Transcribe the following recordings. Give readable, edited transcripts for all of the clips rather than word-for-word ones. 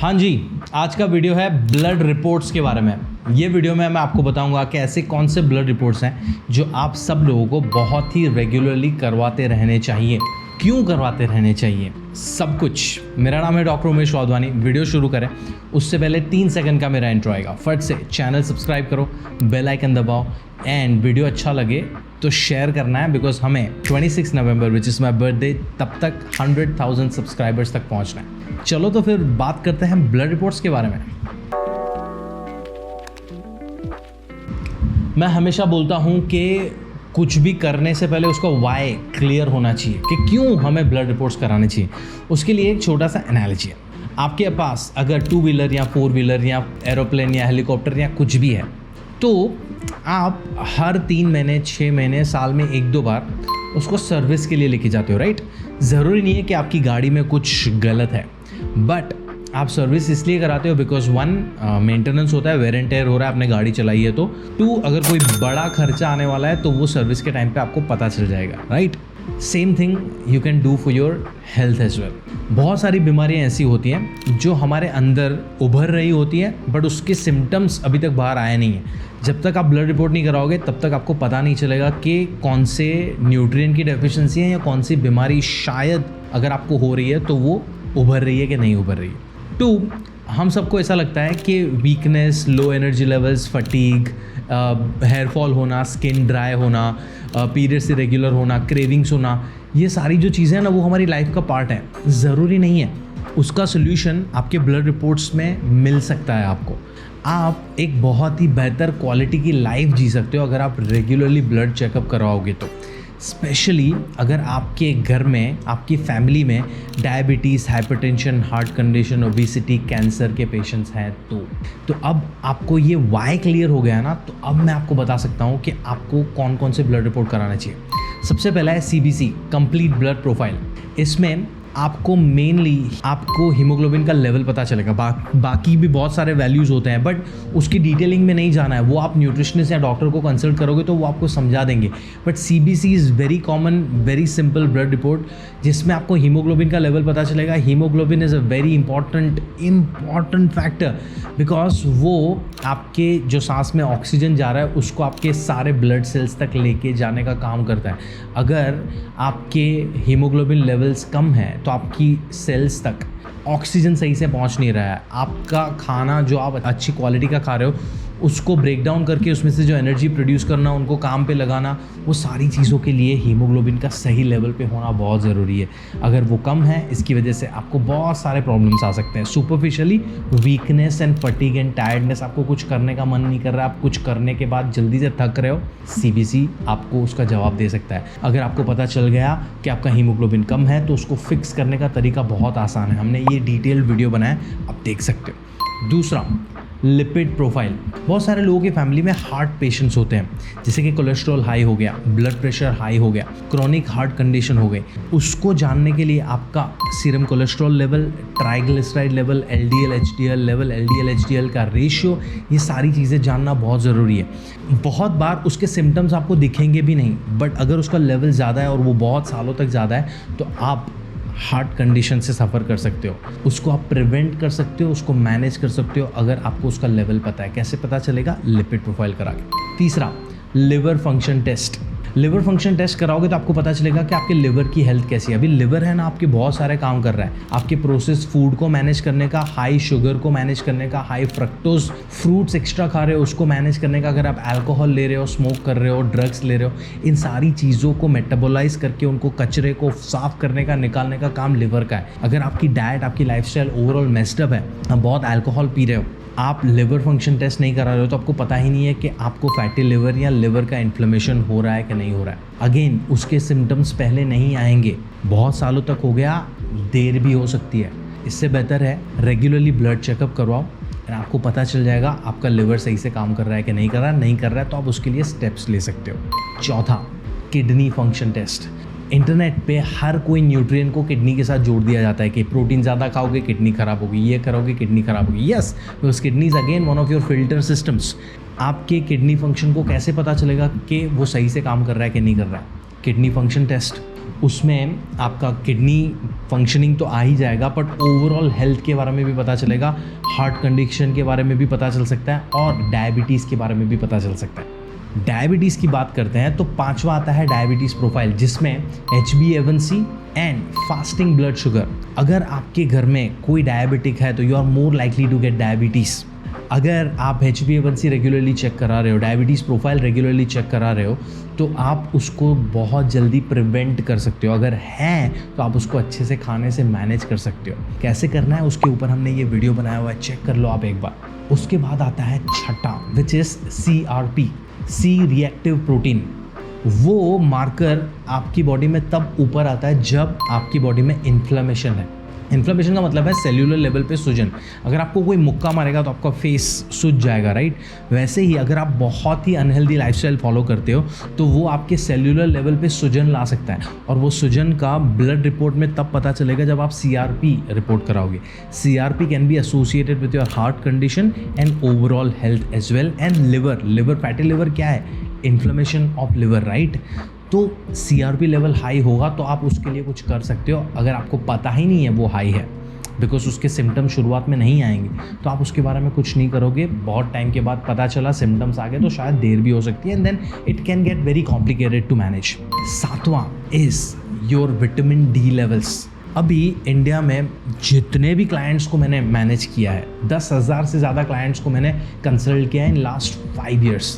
हाँ जी, आज का वीडियो है ब्लड रिपोर्ट्स के बारे में। ये वीडियो में मैं आपको बताऊंगा कि ऐसे कौन से ब्लड रिपोर्ट्स हैं जो आप सब लोगों को बहुत ही रेगुलरली करवाते रहने चाहिए, क्यों करवाते रहने चाहिए, सब कुछ। मेरा नाम है डॉक्टर उमेश वाधवानी। वीडियो शुरू करें उससे पहले 3 सेकंड का मेरा इंट्रो आएगा। फट से चैनल सब्सक्राइब करो, बेल आइकन दबाओ एंड वीडियो अच्छा लगे तो शेयर करना है, बिकॉज हमें 26 नवंबर विच इज़ माई बर्थडे तब तक 100,000 सब्सक्राइबर्स तक पहुंचना है। चलो तो फिर बात करते हैं ब्लड रिपोर्ट्स के बारे में। मैं हमेशा बोलता हूं कि कुछ भी करने से पहले उसका वाई क्लियर होना चाहिए कि क्यों हमें ब्लड रिपोर्ट्स कराने चाहिए। उसके लिए एक छोटा सा एनालॉजी है। आपके पास अगर 2 व्हीलर या 4 व्हीलर या एरोप्लेन या हेलीकॉप्टर या कुछ भी है, तो आप हर 3 महीने 6 महीने साल में 1-2 बार उसको सर्विस के लिए लेके जाते हो, राइट। ज़रूरी नहीं है कि आपकी गाड़ी में कुछ गलत है, बट आप सर्विस इसलिए कराते हो बिकॉज 1 मेंटेनेंस होता है, वेयर एंड टेयर हो रहा है, आपने गाड़ी चलाई है तो 2 अगर कोई बड़ा खर्चा आने वाला है तो वो सर्विस के टाइम पे आपको पता चल जाएगा, right. Same thing you can do for your health as well. बहुत सारी बीमारियां ऐसी होती हैं जो हमारे अंदर उभर रही होती हैं, बट उसके सिम्टम्स अभी तक बाहर आए नहीं हैं। जब तक आप ब्लड रिपोर्ट नहीं कराओगे तब तक आपको पता नहीं चलेगा कि कौन से न्यूट्रिएंट की डेफिशिएंसी है या कौन सी बीमारी शायद अगर आपको हो रही है तो वो उभर रही है कि नहीं उभर रही है। 2, हम सबको ऐसा लगता है कि weakness, low energy levels, fatigue, hair fall होना, स्किन ड्राई होना, पीरियड्स इरेगुलर होना, क्रेविंग्स होना, ये सारी जो चीज़ें हैं ना वो हमारी लाइफ का पार्ट है। ज़रूरी नहीं है। उसका सोल्यूशन आपके ब्लड रिपोर्ट्स में मिल सकता है आपको। आप एक बहुत ही बेहतर क्वालिटी की लाइफ जी सकते हो अगर आप रेगुलरली ब्लड चेकअप करवाओगे तो। स्पेशली अगर आपके घर में, आपकी फैमिली में diabetes, hypertension, heart condition, obesity, cancer के पेशेंट्स हैं तो अब आपको ये वाई क्लियर हो गया ना, तो अब मैं आपको बता सकता हूँ कि आपको कौन कौन से ब्लड रिपोर्ट कराना चाहिए। सबसे पहला है CBC, कंप्लीट ब्लड प्रोफाइल। इसमें आपको मेनली आपको हीमोग्लोबिन का लेवल पता चलेगा। बाकी भी बहुत सारे वैल्यूज़ होते हैं, बट उसकी डिटेलिंग में नहीं जाना है। वो आप न्यूट्रिशनिस्ट या डॉक्टर को कंसल्ट करोगे तो वो आपको समझा देंगे। But CBC is very common, very simple blood report जिसमें आपको हीमोग्लोबिन का लेवल पता चलेगा। Haemoglobin is a very important factor, because वो आपके जो सांस में ऑक्सीजन जा रहा है उसको आपके सारे ब्लड सेल्स तक लेके जाने का काम करता है। अगर आपके हीमोग्लोबिन लेवल्स कम है तो आपकी सेल्स तक ऑक्सीजन सही से पहुंच नहीं रहा है। आपका खाना जो आप अच्छी क्वालिटी का खा रहे हो उसको ब्रेक डाउन करके उसमें से जो एनर्जी प्रोड्यूस करना, उनको काम पे लगाना, वो सारी चीज़ों के लिए हीमोग्लोबिन का सही लेवल पे होना बहुत ज़रूरी है। अगर वो कम है, इसकी वजह से आपको बहुत सारे प्रॉब्लम्स आ सकते हैं। Superficially weakness and fatigue and tiredness, आपको कुछ करने का मन नहीं कर रहा, आप कुछ करने के बाद जल्दी से थक रहे हो, CBC आपको उसका जवाब दे सकता है। अगर आपको पता चल गया कि आपका हीमोग्लोबिन कम है तो उसको फिक्स करने का तरीका बहुत आसान है। हमने ये डिटेल वीडियो बनाया, आप देख सकते हो। दूसरा, लिपिड प्रोफाइल। बहुत सारे लोगों की फैमिली में हार्ट पेशेंट्स होते हैं, जैसे कि कोलेस्ट्रॉल हाई हो गया, ब्लड प्रेशर हाई हो गया, क्रोनिक हार्ट कंडीशन हो गई। उसको जानने के लिए आपका serum cholesterol level, triglyceride level, LDL HDL level, LDL HDL का रेशियो, ये सारी चीज़ें जानना बहुत ज़रूरी है। बहुत बार उसके सिम्टम्स आपको दिखेंगे भी नहीं, बट अगर उसका लेवल ज़्यादा है और वो बहुत सालों तक ज़्यादा है तो आप हार्ट कंडीशन से सफ़र कर सकते हो। उसको आप प्रिवेंट कर सकते हो, उसको मैनेज कर सकते हो अगर आपको उसका लेवल पता है। कैसे पता चलेगा? लिपिड प्रोफाइल करा के। तीसरा, liver function test. Liver function test कराओगे तो आपको पता चलेगा कि आपके लिवर की हेल्थ कैसी है। अभी लिवर है ना, आपके बहुत सारे काम कर रहा है। आपके प्रोसेस फूड को मैनेज करने का, हाई शुगर को मैनेज करने का, हाई फ्रक्टोज फ्रूट्स एक्स्ट्रा खा रहे हो उसको मैनेज करने का, अगर आप अल्कोहल ले रहे हो, स्मोक कर रहे हो, ड्रग्स ले रहे हो, इन सारी चीज़ों को मेटाबोलाइज करके उनको कचरे को साफ करने का, निकालने का काम लिवर का है। अगर आपकी डाइट, आपकी लाइफस्टाइल ओवरऑल मेस्ड अप है, आप बहुत अल्कोहल पी रहे हो, आप लिवर फंक्शन टेस्ट नहीं करा रहे हो तो आपको पता ही नहीं है कि आपको फैटी लिवर या लिवर का इन्फ्लेमेशन हो रहा है कि नहीं हो रहा है। अगेन, उसके सिम्टम्स पहले नहीं आएंगे, बहुत सालों तक हो गया, देर भी हो सकती है। इससे बेहतर है रेगुलरली ब्लड चेकअप करवाओ, आपको पता चल जाएगा आपका लिवर सही से काम कर रहा है कि नहीं कर रहा है। नहीं कर रहा है तो आप उसके लिए स्टेप्स ले सकते हो। चौथा, किडनी फंक्शन टेस्ट। इंटरनेट पे हर कोई न्यूट्रिएंट को किडनी के साथ जोड़ दिया जाता है कि प्रोटीन ज़्यादा खाओगे किडनी खराब होगी, ये करोगे किडनी खराब होगी। Yes, because kidney is again one of your filter systems. आपके किडनी फंक्शन को कैसे पता चलेगा कि वो सही से काम कर रहा है कि नहीं कर रहा है? Kidney function test. उसमें आपका किडनी फंक्शनिंग तो आ ही जाएगा, बट ओवरऑल हेल्थ के बारे में भी पता चलेगा, हार्ट कंडीशन के बारे में भी पता चल सकता है और डायबिटीज़ के बारे में भी पता चल सकता है। डायबिटीज़ की बात करते हैं तो 5वां आता है डायबिटीज़ प्रोफाइल, जिसमें HbA1c and fasting blood sugar. अगर आपके घर में कोई डायबिटिक है तो you are more likely to get diabetes. अगर आप HbA1c रेगुलरली चेक करा रहे हो, डायबिटीज़ प्रोफाइल रेगुलरली चेक करा रहे हो, तो आप उसको बहुत जल्दी प्रिवेंट कर सकते हो। अगर है तो आप उसको अच्छे से खाने से मैनेज कर सकते हो। कैसे करना है उसके ऊपर हमने ये वीडियो बनाया हुआ है, चेक कर लो आप एक बार। उसके बाद आता है छठा, which is CRP, C reactive protein. वो मार्कर आपकी बॉडी में तब ऊपर आता है जब आपकी बॉडी में इन्फ्लेमेशन है। इन्फ्लेमेशन का मतलब है सेल्यूलर लेवल पे सूजन। अगर आपको कोई मुक्का मारेगा तो आपका फेस सूज जाएगा, राइट? वैसे ही अगर आप बहुत ही अनहेल्दी लाइफस्टाइल फॉलो करते हो तो वो आपके सेल्यूलर लेवल पे सूजन ला सकता है, और वो सूजन का ब्लड रिपोर्ट में तब पता चलेगा जब आप CRP रिपोर्ट कराओगे। CRP can be associated with your heart condition and overall health as well. And liver fatty liver क्या है? Inflammation of liver, right? तो CRP लेवल हाई होगा तो आप उसके लिए कुछ कर सकते हो। अगर आपको पता ही नहीं है वो हाई है, बिकॉज उसके सिम्टम शुरुआत में नहीं आएंगे, तो आप उसके बारे में कुछ नहीं करोगे। बहुत टाइम के बाद पता चला सिम्टम्स आ गए तो शायद देर भी हो सकती है, and then it can get very complicated to manage. 7वां is your vitamin D levels. अभी इंडिया में जितने भी क्लाइंट्स को मैंने मैनेज किया है, 10,000 से ज़्यादा क्लाइंट्स को मैंने कंसल्ट किया है इन लास्ट 5 years।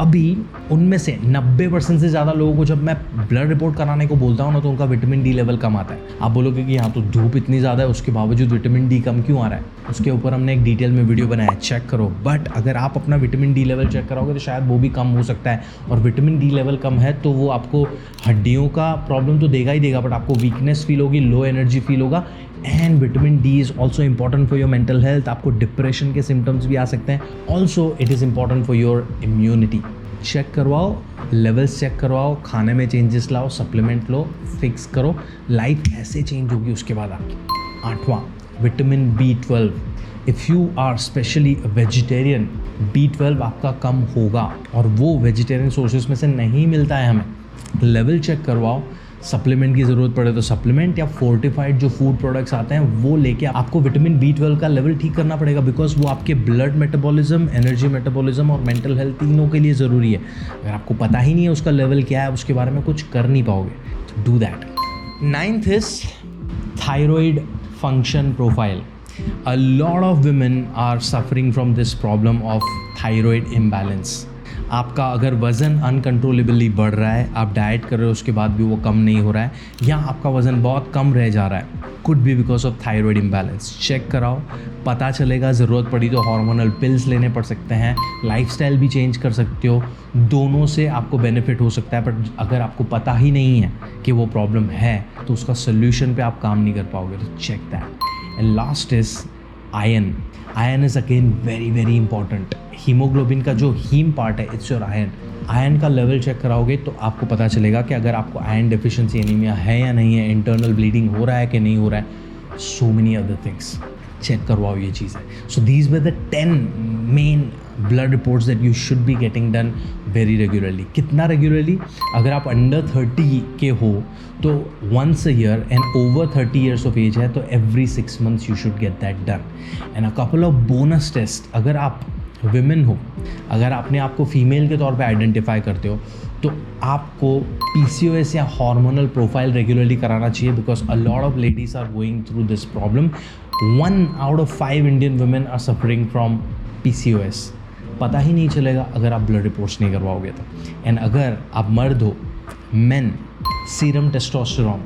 अभी उनमें से 90% से ज़्यादा लोगों को जब मैं ब्लड रिपोर्ट कराने को बोलता हूँ ना, तो उनका विटामिन D लेवल कम आता है। आप बोलोगे कि यहाँ तो धूप इतनी ज़्यादा है, उसके बावजूद विटामिन D कम क्यों आ रहा है? उसके ऊपर हमने एक डिटेल में वीडियो बनाया है, चेक करो। बट अगर आप अपना विटामिन D लेवल चेक कराओगे तो शायद वो भी कम हो सकता है, और विटामिन D लेवल कम है तो वो आपको हड्डियों का प्रॉब्लम तो देगा ही देगा, बट आपको वीकनेस फील होगी, लो एनर्जी फील होगा। And vitamin D is also important for your mental health. आपको डिप्रेशन के सिम्टम्स भी आ सकते हैं। Also it is important for your immunity. Check करवाओ, लेवल्स चेक करवाओ, खाने में चेंजेस लाओ, सप्लीमेंट लो, फिक्स करो, लाइफ ऐसे चेंज होगी उसके बाद आपकी। 8वां, vitamin B12। If you are specially vegetarian, B12 आपका कम होगा, और वो वेजिटेरियन सोर्सेज में से नहीं मिलता है हमें। लेवल चेक करवाओ, सप्लीमेंट की ज़रूरत पड़े तो सप्लीमेंट या फोर्टिफाइड जो फूड प्रोडक्ट्स आते हैं वो लेके आपको विटामिन B12 का लेवल ठीक करना पड़ेगा, बिकॉज वो आपके ब्लड मेटाबॉलिज्म, एनर्जी मेटाबॉलिज्म और मेंटल हेल्थ तीनों के लिए ज़रूरी है। अगर आपको पता ही नहीं है उसका लेवल क्या है, उसके बारे में कुछ कर नहीं पाओगे, तो do that. 9th is thyroid function profile. A lot of women are suffering from this problem of thyroid imbalance। आपका अगर वज़न अनकंट्रोलेबली बढ़ रहा है, आप डाइट कर रहे हो उसके बाद भी वो कम नहीं हो रहा है, या आपका वज़न बहुत कम रह जा रहा है, could be because of thyroid imbalance. Check कराओ, पता चलेगा। ज़रूरत पड़ी तो हार्मोनल पिल्स लेने पड़ सकते हैं, लाइफस्टाइल भी चेंज कर सकते हो, दोनों से आपको बेनिफिट हो सकता है। बट अगर आपको पता ही नहीं है कि वो प्रॉब्लम है तो उसका सोल्यूशन पे आप काम नहीं कर पाओगे, तो check that. And last is iron. Iron is again very very important. Haemoglobin का जो हीम पार्ट है, इट्स योर आयरन। आयरन का लेवल चेक कराओगे तो आपको पता चलेगा कि अगर आपको आयरन डेफिशिएंसी एनीमिया है या नहीं है, इंटरनल ब्लीडिंग हो रहा है कि नहीं हो रहा है, so many other things. Check करवाओ ये चीज़ें। So these were the 10 main blood reports that you should be getting done very regularly. कितना रेगुलरली? अगर आप अंडर 30 के हो तो once a year, and over 30 years of age है तो every 6 months you should get that done. And a couple of bonus tests, अगर आप विमेन हो, अगर आपने आपको फीमेल के तौर पे आइडेंटिफाई करते हो तो आपको PCOS या हार्मोनल प्रोफाइल रेगुलरली कराना चाहिए, because a lot of ladies are going through this problem. 1 out of 5 Indian women are suffering from PCOS। पता ही नहीं चलेगा अगर आप ब्लड रिपोर्ट्स नहीं करवाओगे तो। एंड अगर आप मर्द हो, मेन, सीरम टेस्टोस्टेरोन,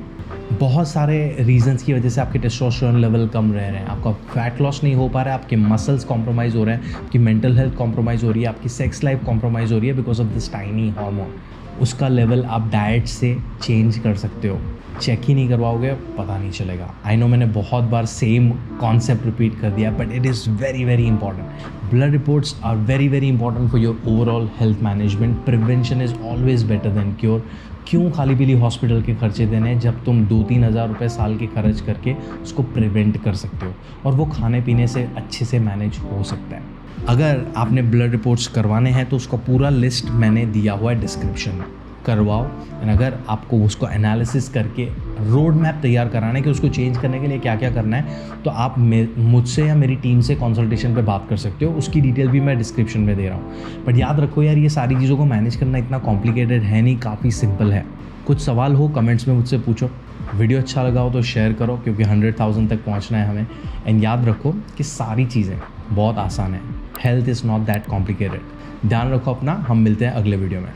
बहुत सारे रीजंस की वजह से आपके टेस्टोस्टेरोन लेवल कम रह रहे हैं, आपका फैट लॉस नहीं हो पा रहा है, आपके मसल्स कॉम्प्रोमाइज़ हो रहे हैं, आपकी मेंटल हेल्थ कॉम्प्रोमाइज़ हो रही है, आपकी सेक्स लाइफ कॉम्प्रोमाइज़ हो रही है because of this tiny hormone. उसका लेवल आप डाइट से चेंज कर सकते हो। चेक ही नहीं करवाओगे, पता नहीं चलेगा। आई नो मैंने बहुत बार सेम कॉन्सेप्ट रिपीट कर दिया, but it is very very important. Blood reports are very very important for your overall health management. Prevention is always better than cure. क्यों खाली पीली हॉस्पिटल के खर्चे देने जब तुम 2-3 हज़ार रुपये साल के खर्च करके उसको प्रिवेंट कर सकते हो, और वो खाने पीने से अच्छे से मैनेज हो सकता है। अगर आपने ब्लड रिपोर्ट्स करवाने हैं तो उसका पूरा लिस्ट मैंने दिया हुआ है डिस्क्रिप्शन में। करवाओ। एंड अगर आपको उसको एनालिसिस करके रोड मैप तैयार कराना है कि उसको चेंज करने के लिए क्या क्या करना है, तो आप मुझसे या मेरी टीम से कंसल्टेशन पे बात कर सकते हो। उसकी डिटेल भी मैं डिस्क्रिप्शन में दे रहा हूँ। बट याद रखो यार, ये सारी चीज़ों को मैनेज करना इतना कॉम्प्लिकेटेड है नहीं, काफ़ी सिंपल है। कुछ सवाल हो कमेंट्स में मुझसे पूछो। वीडियो अच्छा लगा हो तो शेयर करो, क्योंकि 100,000 तक पहुँचना है हमें। एंड याद रखो कि सारी चीज़ें बहुत आसान है। Health is not that complicated. ध्यान रखो अपना। हम मिलते हैं अगले वीडियो में।